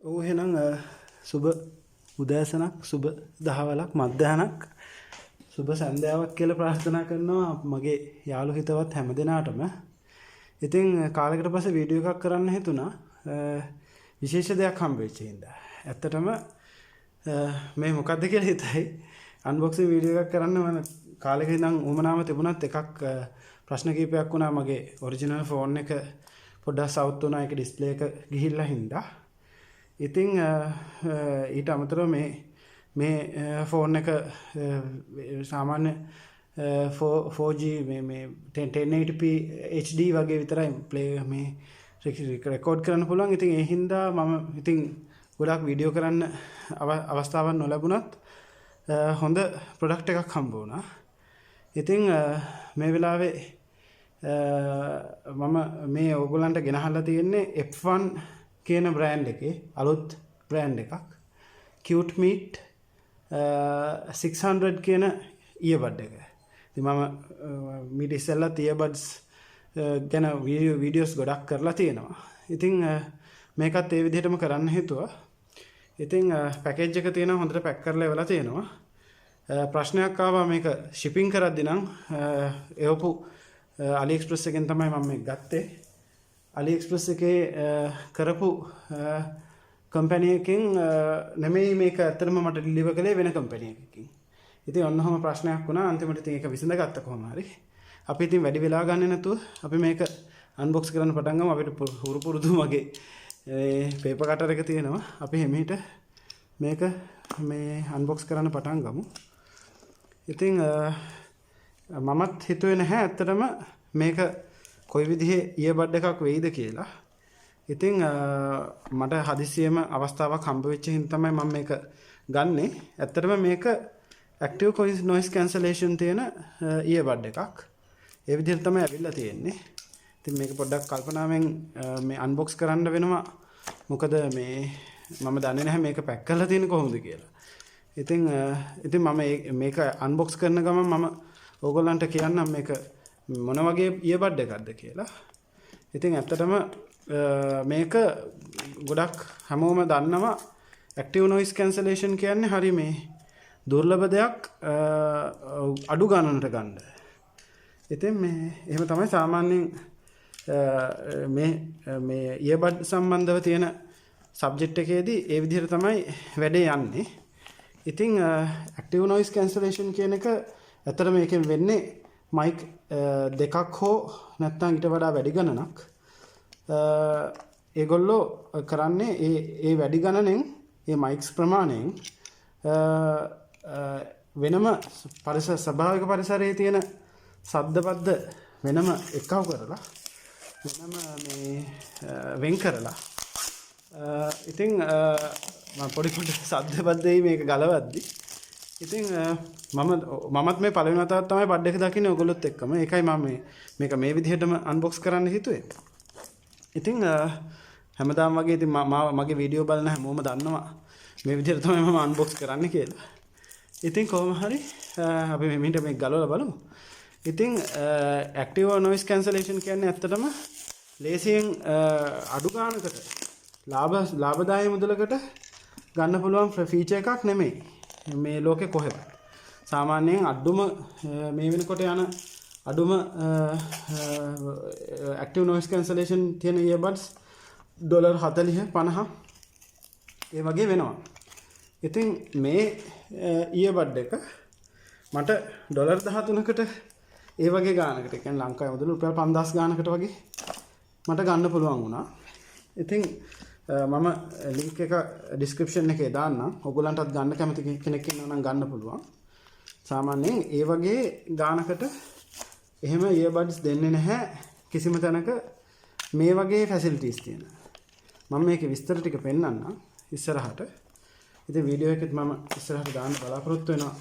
ඔව් එහෙනම් සුබ උදෑසනක් සුබ දහවලක් මධ්‍යහනක් සුබ සන්ධ්‍යාවක් කියලා ප්‍රාර්ථනා කරනවා මගේ යාළු හිතවත් හැම දිනාටම. ඉතින් කාලයකට පස්සේ වීඩියෝ එකක් කරන්න හිතුණා. විශේෂ දෙයක් හම්බ වෙච්ච හින්දා. ඇත්තටම මේ මොකද්ද කියලා හිතයි අන්බොක්සින් වීඩියෝ එකක් කරන්න මම කාලෙක ඉඳන් උමනාව තිබුණත් එකක් ප්‍රශ්න කිහිපයක් වුණා මගේ ඔරිජිනල් ෆෝන් එක පොඩ්ඩක් සවුත් වුණා ඒක ඩිස්ප්ලේ එක ගිහිල්ලා හින්දා. ඉතින් ඊට අමතරව මේ ෆෝන් එක සාමාන්‍ය 4G මේ 1080p HD වගේ විතරයි ප්ලේ මේ රෙකෝඩ් කරන්න පුළුවන්. ඉතින් ඒ හින්දා මම ඉතින් ගොඩක් වීඩියෝ කරන්න අවස්ථාවක් නොලැබුණත් හොඳ ප්‍රොඩක්ට් එකක් හම්බ වුණා. ඉතින් මේ වෙලාවේ මම මේ ඕගොල්ලන්ට ගෙනහල්ලා තියෙන්නේ Eppfun කියන බ්‍රෑන්ඩ් එකේ අලුත් බ්‍රෑන්ඩ් එකක්. Cute Meat 600 කියන earbud එක. ඉතින් මම මීට ඉස්සෙල්ලත් earbuds ගැන වීඩියෝස් ගොඩක් කරලා තියෙනවා. ඉතින් මේකත් ඒ විදිහටම කරන්න හිතුවා. ඉතින් පැකේජ් එක තියෙනවා හොඳට පැක් කරලා එවලා තියෙනවා. ප්‍රශ්නයක් ආවා මේක shipping කරද්දී නම් එවපු AliExpress එකෙන් තමයි මම මේක ගත්තේ. AliExpress එකේ කරපු කම්පැනි එකකින් නෙමෙයි මේක ඇත්තටම මට ඩිලිවර් කළේ වෙන කම්පැනි එකකින්. ඉතින් ඔන්නෝම ප්‍රශ්නයක් වුණා. අන්තිමට ඉතින් ඒක විසඳගත්ත කොහොම හරි. අපි ඉතින් වැඩි වෙලා ගන්නේ නැතුව අපි මේක අන්බොක්ස් කරන්න පටන් ගමු. අපිට පුරුදු මගේ පේපර් කටර් එක තියෙනවා. අපි හැමීට මේක මේ අන්බොක්ස් කරන්න පටන් ගමු. ඉතින් මමත් හිතුවේ නැහැ ඇත්තටම මේක කොයි විදිහේ earbud එකක් වෙයිද කියලා. ඉතින් මට හදිසියෙම අවස්ථාවක් හම්බ වෙච්ච හින්දා තමයි මම මේක ගන්නෙ. ඇත්තටම මේක active noise cancellation තියෙන earbud එකක්. ඒ විදිහට තමයි ඇවිල්ලා තියෙන්නේ. ඉතින් මේක පොඩ්ඩක් කල්පනාවෙන් මේ අන්බොක්ස් කරන්න වෙනවා. මොකද මේ මම දන්නේ නැහැ මේක පැක් කරලා තියෙන්නේ කොහොමද කියලා. ඉතින් මම මේක අන්බොක්ස් කරන ගමන් මම ඕගොල්ලන්ට කියන්නම් මේක මොන වගේ earbud එකක්ද කියලා. ඉතින් ඇත්තටම මේක ගොඩක් හැමෝම දන්නවා active noise cancellation කියන්නේ හරි මේ දුර්ලභ දෙයක් අඩු ගණනට ගන්න. ඉතින් මේ එහෙම තමයි සාමාන්‍යයෙන් මේ earbud සම්බන්ධව තියෙන සබ්ජෙක්ට් එකේදී ඒ විදිහට තමයි වැඩේ යන්නේ. ඉතින් active noise cancellation කියන එක ඇත්තට මේකෙන් වෙන්නේ මයික් දෙකක් හෝ නැත්නම් ඊට වඩා වැඩි ගණනක් ඒගොල්ලෝ කරන්නේ ඒ වැඩි ගණනෙන් ඒ මයික්ස් ප්‍රමාණයෙන් වෙනම ස්වභාවික පරිසරයේ තියෙන ශබ්දපද්ද වෙනම එකව කරලා වෙනම මේ වෙන් කරලා ඉතින් මම පොඩි ශබ්දපද්දේ මේක ගලවද්දි ඉතින් මමත් මේ පළවෙනි වතාවට තමයි බඩ් එක දකින්නේ ඔයගොල්ලොත් එක්කම. ඒකයි මම මේක මේ විදිහටම අන්බොක්ස් කරන්න හිතුවේ. ඉතින් හැමදාම වගේ ඉතින් මගේ වීඩියෝ බලන හැමෝම දන්නවා මේ විදිහට තමයි මම අන්බොක්ස් කරන්න කියලා. ඉතින් කොහොම හරි අපි මෙහෙට මේක ගලවලා බලමු. ඉතින් active noise cancellation කියන්නේ ඇත්තටම ලේසියෙන් අඩු ගානකට ලාභදායී මුදලකට ගන්න පුළුවන් ෆීචර් එකක් නෙමෙයි. මේ ලෝකේ කොහෙවත් සාමාන්‍යයෙන් අඩුම මේ වෙනකොට යන අඩුම active noise cancellation තියෙන earbuds $40 50 ඒ වගේ වෙනවා. ඉතින් මේ earbud එක මට $13කට ඒ වගේ ගානකට කියන්නේ ලංකාවේ මුදල රුපියල් 5000 ගානකට වගේ මට ගන්න පුළුවන් වුණා. ඉතින් මම ලින්ක් එක ඩිස්ක්‍රිප්ෂන් එකේ දාන්නම්. ඔයගොල්ලන්ටත් ගන්න කැමති කෙනෙක් ඉන්නවා නම් ගන්න පුළුවන්. සාමාන්‍යයෙන් ඒ වගේ ගානකට එහෙම earbuds දෙන්නේ නැහැ කිසිම තැනක මේ වගේ ෆැසිලිටිස් තියෙන. මම මේකේ විස්තර ටික පෙන්නන්නම් ඉස්සරහට. ඉතින් වීඩියෝ එකෙත් මම ඉස්සරහට දාන්න බලාපොරොත්තු වෙනවා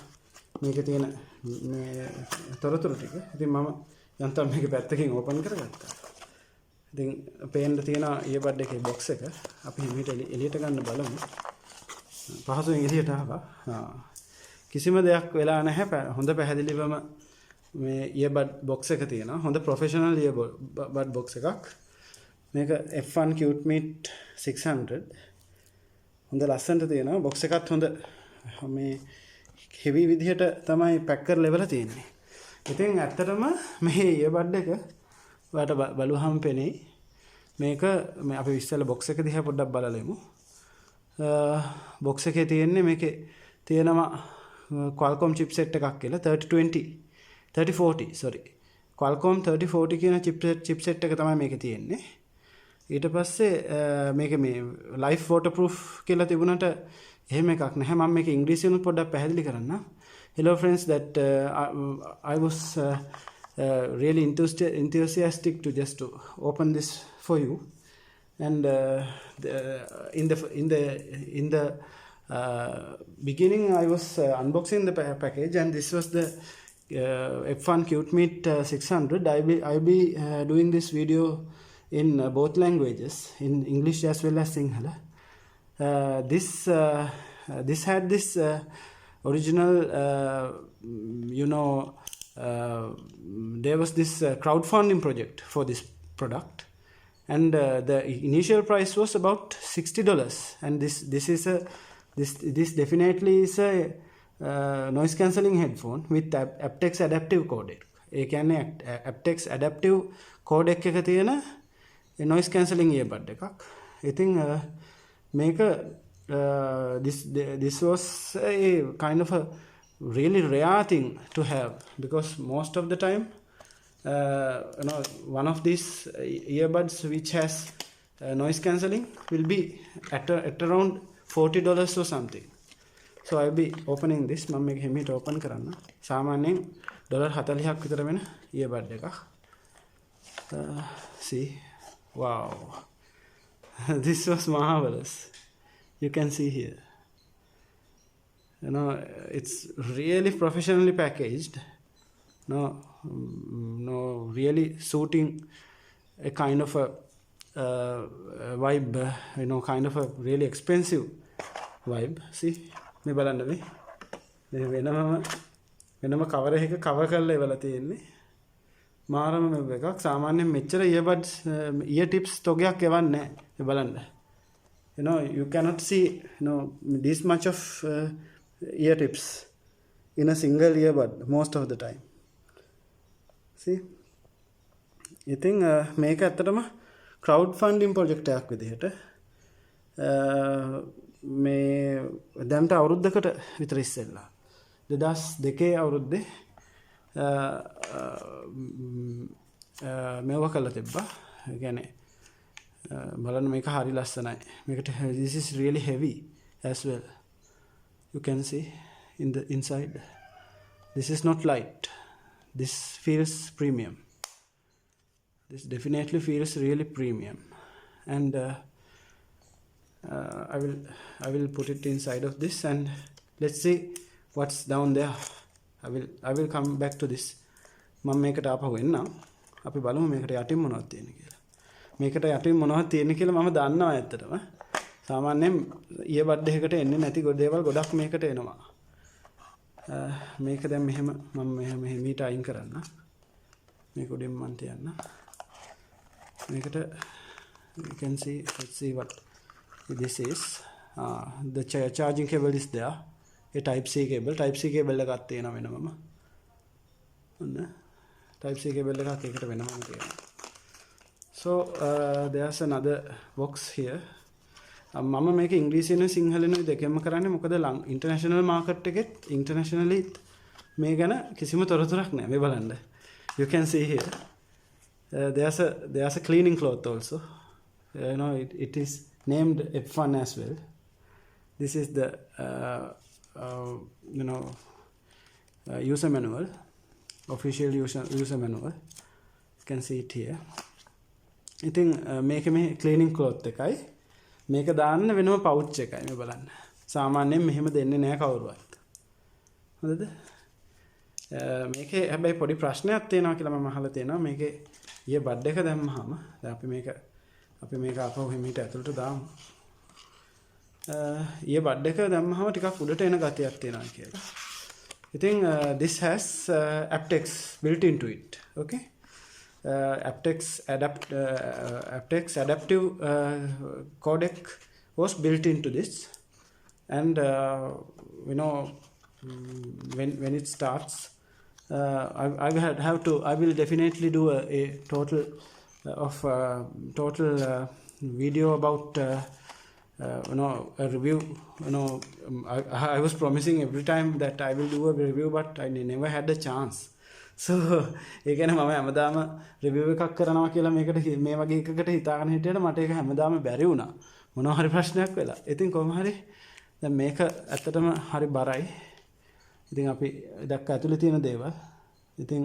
මේකේ තියෙන මේ තොරතුරු ටික. ඉතින් මම යන්තම් මේක පැත්තකින් ඕපන් කරගත්තා. ඉතින් පේන්න තියෙන earbud එකේ box එක අපි හිමීට එළියට ගන්න බලමු. පහසුවෙන් එළියට ආවා. කිසිම දෙයක් වෙලා නැහැ. හොඳ පැහැදිලිවම මේ earbud box එක තියෙනවා. හොඳ professional earbud box එකක්. මේක Eppfun Cute Meat 600 හොඳ ලස්සනට තියෙනවා. බොක්ස් එකත් හොඳ මේ heavy විදිහට තමයි පැක් කරලා ඉවරලා තියෙන්නේ. ඉතින් ඇත්තටම මේ earbud එක ඔයාලට බලුවහම පෙනෙයි. මේක අපි ඉස්සෙල්ලා බොක්ස් එක දිහා පොඩ්ඩක් බලලෙමු. බොක්ස් එකේ තියෙන්නේ මේකේ තියෙනවා Qualcomm chipset එකක් කියලා 3040 sorry. Qualcomm 3040 කියන chipset එක තමයි මේකේ තියෙන්නේ. ඊට පස්සේ මේක මේ life waterproof කියලා තිබුණාට එහෙම එකක් නැහැ. මම මේක ඉංග්‍රීසියෙන් පොඩ්ඩක් පැහැදිලි කරන්න. Hello friends, that I was really enthusiastic to just to open this for you, and in the beginning I was unboxing the package, and this was the Eppfun Cute Meat 600. I'll be doing this video in both languages, in English as well as Sinhala. This had this original, there was this crowdfunding project for this product, and the initial price was about $60, and this definitely is a noise cancelling headphone with AptX adaptive codec. ඒ කියන්නේ AptX adaptive codec එක තියෙන noise cancelling earbud එකක්. ඉතින් මේක this was a kind of a really rare thing to have, because most of the time one of these earbuds which has noise cancelling will be at around $40 or something. So I'll be opening this. මම මේක හිමීට open කරන්න. සාමාන්‍යයෙන් $40ක් විතර වෙන earbud එකක්. See, wow. This was marvelous. You can see here, it's really professionally packaged. Really suiting a kind of a vibe, kind of a really expensive vibe. See, me බලන්න මේ වෙනම cover එකක cover කරලා ඉවලා තියෙන්නේ. මාරම එකක්. සාමාන්‍යයෙන් මෙච්චර earbuds ear tips තොගයක් එවන්නේ නැහැ. මේ බලන්න. You cannot see this much of ear tips in a single earbud most of the time. See, I think මේක ඇත්තටම crowdfunding project එකක් විදිහට මේ දැන්ට අවුරුද්දකට විතර ඉස්සෙල්ලා 2002 අවුරුද්දේ මේව කළා තිබ්බා. ඒ කියන්නේ බලන්න මේක හරි ලස්සනයි. මේකට this is really heavy as well. You can see in the inside. This is not light. This feels premium. This definitely feels really premium. And I will put it inside of this, and let's see what's down there. I will come back to this. මම මේකට ආපහු එන්නම්. අපි බලමු මේකට යටින් මොනවද තියෙන්නේ කියලා. මේකට යටින් මොනවද තියෙන්නේ කියලා මම දන්නවා ඇත්තටම. සාමාන්‍යයෙන් earbud එකකට එන්නේ නැති දේවල් ගොඩක් මේකට එනවා. මේක දැන් මෙහෙම මම මෙහෙමීට අයින් කරන්න. මේක උඩින් මන් තියන්න. මේකට you can see, let's see what this is. The charging cable is there. A type C cable එකක් තියෙනවා වෙනමම. ඔන්න type C cable එකක් ඒකට වෙනමම තියෙනවා. So there's another box here. මම මේක ඉංග්‍රීසියෙන් සිංහලෙන් දෙකෙන්ම කරන්නේ මොකද ඉන්ටර්නැෂනල් මාකට් එකෙත් ඉන්ටර්නැෂනලි මේ ගැන කිසිම තොරතුරක් නැහැ. මේ බලන්න. You can see here. There's a cleaning cloth also. It is named Eppfun as well. This is the user manual, official user manual. You can see it here. ඉතින් මේක මේ cleaning cloth එකයි. මේක දාන්න වෙනම pouch එකයි මේ බලන්න. සාමාන්‍යයෙන් මෙහෙම දෙන්නේ නැහැ කවුරුවත්. හරිද? මේකේ හැබැයි පොඩි ප්‍රශ්නයක් තියෙනවා කියලා මම අහලා තියෙනවා. මේකේ earbud එක දැම්මහම දැන් අපි මේක අපව හිමීට ඇතුළට දාමු. earbud එක දැම්මහම ටිකක් උඩට එන ගතියක් තියෙනවා කියලා. ඉතින් this has AptX built into it. Okay? AptX adaptive codec was built into this. And when it starts, I will definitely do a total video about a review. I was promising every time that I will do a review, but I never had the chance. So ඒ කියන්නේ මම හැමදාම review එකක් කරනවා කියලා මේ වගේ එකකට හිතාගෙන හිටියට මට ඒක හැමදාම බැරි වුණා මොනවා හරි ප්‍රශ්නයක් වෙලා. ඉතින් කොහොම හරි දැන් මේක ඇත්තටම හරි බරයි. ඉතින් අපි දැක්ක ඇතුලේ තියෙන දේවල්. ඉතින්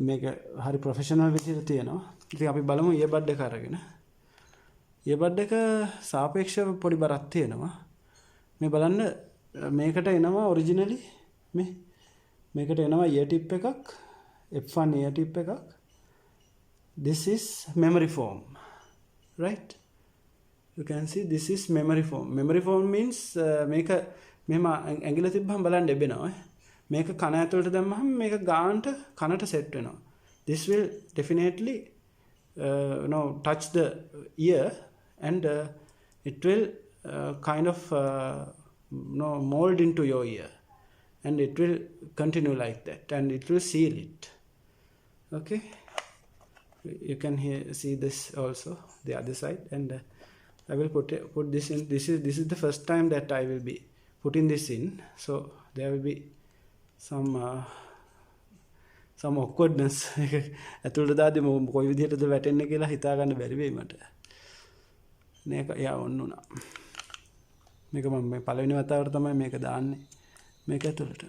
මේක හරි ප්‍රොෆෙෂනල් විදිහට තියෙනවා. ඉතින් අපි බලමු earbud එක අරගෙන. earbud එක සාපේක්ෂව පොඩි බරක් තියෙනවා. මේ බලන්න මේකට එනවා ඔරිජිනලි මේකට එනවා ear tip එකක්, Eppfun ear tip එකක්. This is memory foam, right? You can see this is memory foam. Memory foam means මේක මෙහෙම ඇඟිල්ල තිබ්බහම බලන්න එබෙනවා. මේක කන ඇතුළට දැම්මහම මේක ගානට කනට සෙට් වෙනවා. This will definitely touch the ear, and it will kind of mold into your ear, and it will continue like that, and it will seal it. Okay, you can see this also the other side, and I will put this in. This is the first time that I will be putting this in, so there will be some awkwardness. ඇතුළට දාද්දි කොයි විදිහටද වැටෙන්නේ කියලා හිතා ගන්න බැරි වෙයි මට. මේක යා ඔන්න උනා. මේක මම මේ පළවෙනි වතාවට තමයි මේක දාන්නේ මේක ඇතුළට.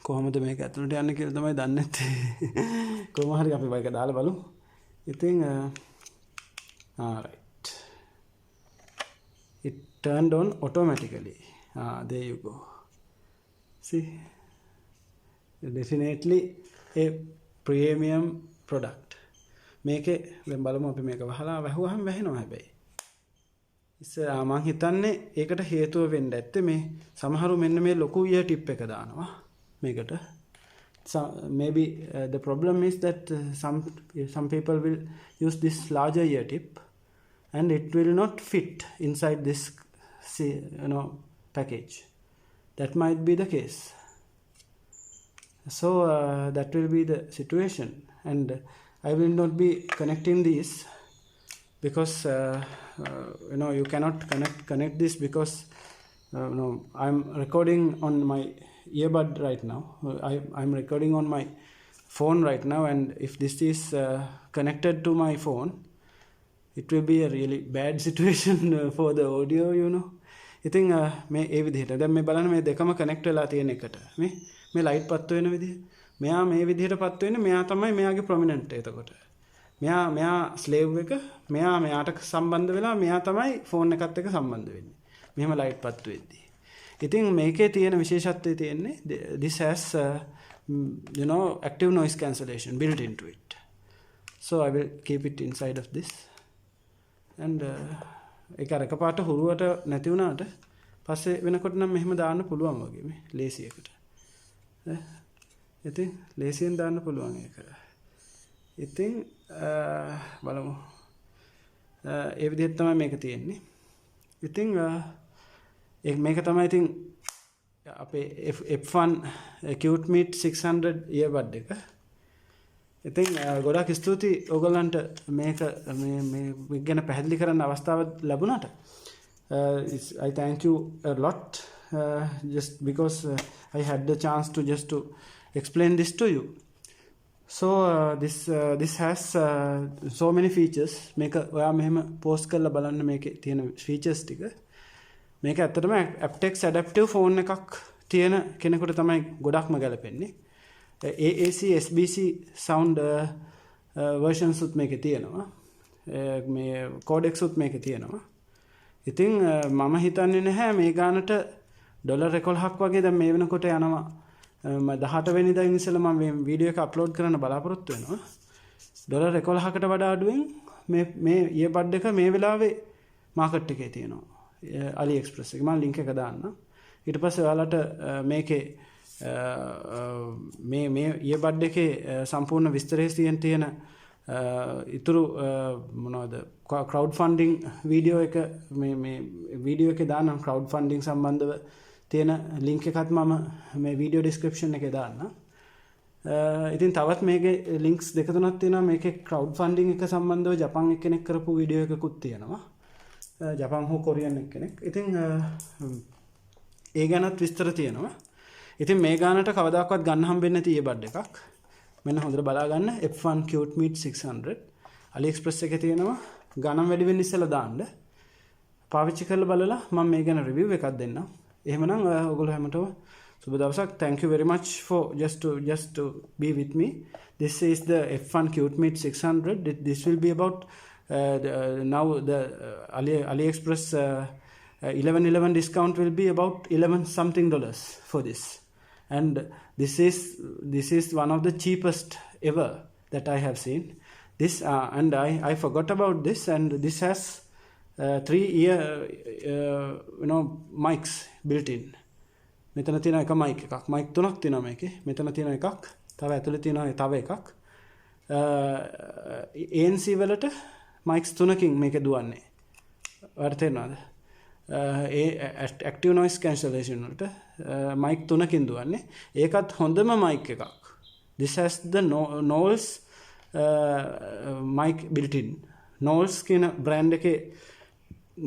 කොහොමද මේක ඇතුළට යන්නේ කියලා තමයි දන්නේ නැත්තේ. කොහොම හරි අපි මේක දාලා බලමු. ඉතින් right. It turned on automatically. There you go. See, definitely a premium product. මේකේ දැන් බලමු අපි මේක වහලා වැහුවහම වැහෙනවා හැබැයි. ඉස්සරහා මං හිතන්නේ ඒකට හේතුව වෙන්න ඇත්තේ මේ සමහරු මෙන්න මේ ලොකු ear tip එක දානවා මේකට. Maybe the problem is that some people will use this larger ear tip, and it will not fit inside this package. That might be the case. So that will be the situation, and I will not be connecting these because you cannot connect this because I'm recording on my earbud right now. I'm recording on my phone right now, and if this is connected to my phone, it will be a really bad situation for the audio, ඉතින් මේ ඒ විදිහට දැන් මේ බලන්න මේ දෙකම connect වෙලා තියෙන එකට මේ ලයිට් පත්තු වෙන විදිහ මෙයා මේ විදිහට පත්තු වෙන්නේ මෙයා තමයි මෙයාගේ ප්‍රොමිනන්ට් එතකොට මෙයා ස්ලේව් එක මෙයාට සම්බන්ධ වෙලා මෙයා තමයි ෆෝන් එකත් එක්ක සම්බන්ධ වෙන්නේ මෙහෙම ලයිට් පත්තු වෙද්දී ඉතින් මේකේ තියෙන විශේෂත්වය තියෙන්නේ this has active noise cancellation built into it. So I will keep it inside of this, and ඒක අර එකපාරට හුරුවට නැති වුණාට පස්සේ වෙනකොට නම් මෙහෙම දාන්න පුළුවන් වගේ මේ ලේසියකට. ඉතින් ලේසියෙන් දාන්න පුළුවන් ඒක. ඉතින් බලමු. ඒ විදිහට තමයි මේක තියෙන්නේ. ඉතින් මේක තමයි ඉතින් අපේ Eppfun Cute Meet 600 earbud එක. ඉතින් ගොඩක් ස්තුතියි ඔයගොල්ලන්ට මේක මේ ගැන පැහැදිලි කරන්න අවස්ථාව ලැබුණාට. I thank you a lot just because I had the chance to explain this to you. So this has so many features. මේක ඔයා මෙහෙම post කරලා බලන්න මේකේ තියෙන features ටික. මේක ඇත්තටම AptX adaptive phone එකක් තියෙන කෙනෙකුට තමයි ගොඩක්ම ගැලපෙන්නේ. AAC SBC sound versions උත් මේකේ තියෙනවා. මේ codecs උත් මේකේ තියෙනවා. ඉතින් මම හිතන්නේ නැහැ මේ ගානට $11ක් වගේ දැන් මේ වෙනකොට යනවා. 18 වෙනිදා ඉඳලා මම මේ වීඩියෝ එක අප්ලෝඩ් කරන්න බලාපොරොත්තු වෙනවා. $11කට වඩා අඩුවෙන් මේ earbud එක මේ වෙලාවේ මාකට් එකේ තියෙනවා. AliExpress එකේ මම link එක දාන්නම්. ඊට පස්සේ ඔයාලට මේකේ මේ earbud එකේ සම්පූර්ණ විස්තරය තියෙන ඉතුරු මොනවද crowdfunding වීඩියෝ එක මේ වීඩියෝ එකේ දාන්නම් crowdfunding සම්බන්ධව තියෙන link එකත් මම මේ වීඩියෝ description එකේ දාන්නම්. ඉතින් තවත් මේකේ links දෙක තුනක් තියෙනවා. මේකේ crowdfunding එක සම්බන්ධව ජපන් එක්කෙනෙක් කරපු වීඩියෝ එකකුත් තියෙනවා. ජපන් හෝ කොරියන් එක්කෙනෙක්. ඉතින් ඒ ගැනත් විස්තර තියෙනවා. ඉතින් මේ ගානට කවදාකවත් ගන්න හම්බෙන්නේ නැති earbud එකක්. මෙන්න හොඳට බලා ගන්න Eppfun Cute Meet 600 AliExpress එකේ තියෙනවා. ගණන් වැඩි වෙන්න ඉස්සෙල්ලා දාන්න. පාවිච්චි කරලා බලලා මම මේ ගැන review එකක් දෙන්නම්. එහෙමනම් ඔයගොල්ලෝ හැමෝටම සුබ දවසක්. Thank you very much for just to be with me. This is the Eppfun Cute Meet 600. This will be about now the AliExpress 11/11 discount will be about $11 something for this. And this is one of the cheapest ever that I have seen. This and I forgot about this, and this has 3 mics built in. මෙතන තියෙන එක mic එකක්. mic තුනක් තියෙනවා මේකේ. මෙතන තියෙන එකක්, තව ඇතුලේ තියෙනවා තව එකක්. ANC වලට mics තුනකින් මේක දුවන්නේ. ඔයාලට තේරෙනවද? active noise cancellation වලට mic තුනකින් දුවන්නේ. ඒකත් හොඳම mic එකක්. This has the Knowles mic built in. Knowles කියන brand එකේ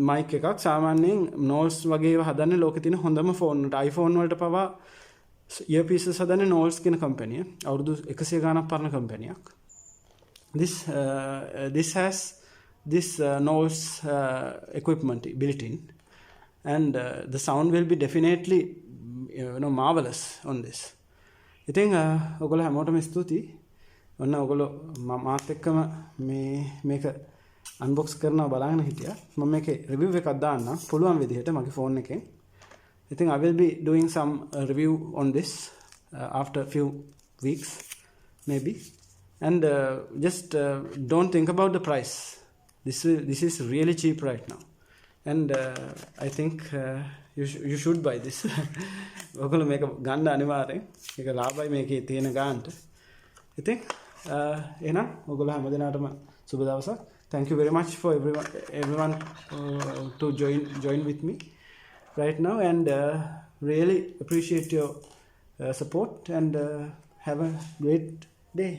mic එකක්. සාමාන්‍යයෙන් Knowles වගේ ඒවා හදන්නේ ලෝකේ තියෙන හොඳම ෆෝන් වලට. iPhone වලට පවා earpieces හදන්නේ Knowles කියන කම්පැනිය. අවුරුදු 100 ගාණක් පරණ කම්පැනියක්. This has this Knowles equipment built in. And the sound will be definitely marvelous on this. ඉතින් ඔයගොල්ලෝ හැමෝටම ස්තුතියි. ඔන්න ඔයගොල්ලෝ මාත් එක්කම මේක unbox කරනවා බලන්න හිටියා. මම මේකේ review එකක් දාන්නම් පුළුවන් විදිහට මගේ phone එකෙන්. ඉතින් I will be doing some review on this after a few weeks maybe. And just don't think about the price. This is really cheap right now. And I think you should buy this. ඔයගොල්ලෝ මේක ගන්න අනිවාර්යෙන්. මේක ලාභයි මේකේ තියෙන ගානට. ඉතින් එහෙනම් ඔයගොල්ලෝ හැමදෙනාටම සුබ දවසක්. Thank you very much for everyone to join with me right now, and really appreciate your support, and have a great day.